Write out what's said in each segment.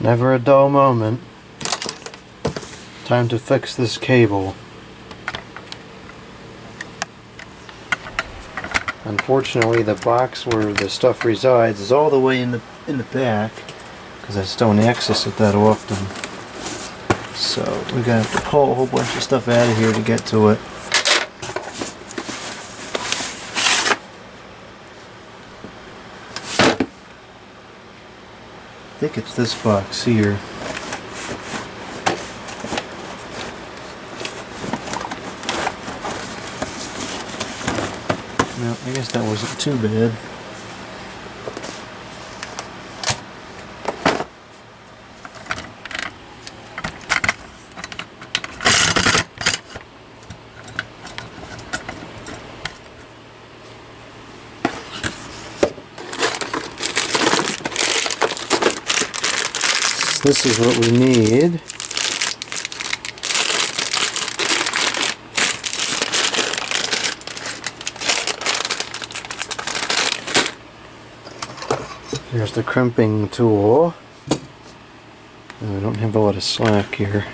Never a dull moment. Time to fix this cable. Unfortunately, the box where the stuff resides is all the way in the back, because I just don't access it that often. So we're gonna have to pull a whole bunch of stuff out of here to get to it. I think it's this box here. No, I guess that wasn't too bad. This is what we need. Here's the crimping tool. And we don't have a lot of slack here.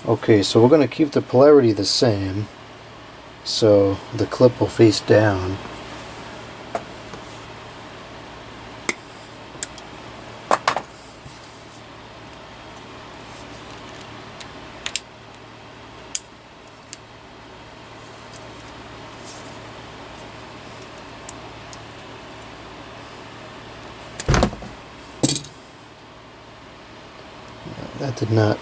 Okay, so we're going to keep the polarity the same, so the clip will face down. That did not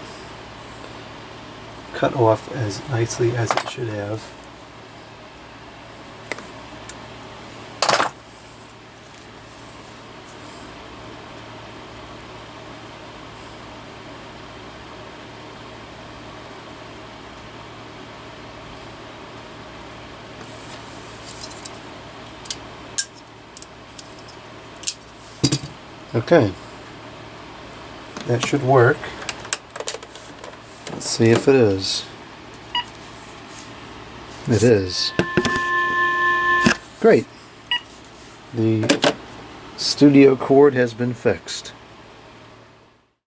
cut off as nicely as it should have. Okay, that should work. Let's see if it is. It is. Great. The studio cord has been fixed.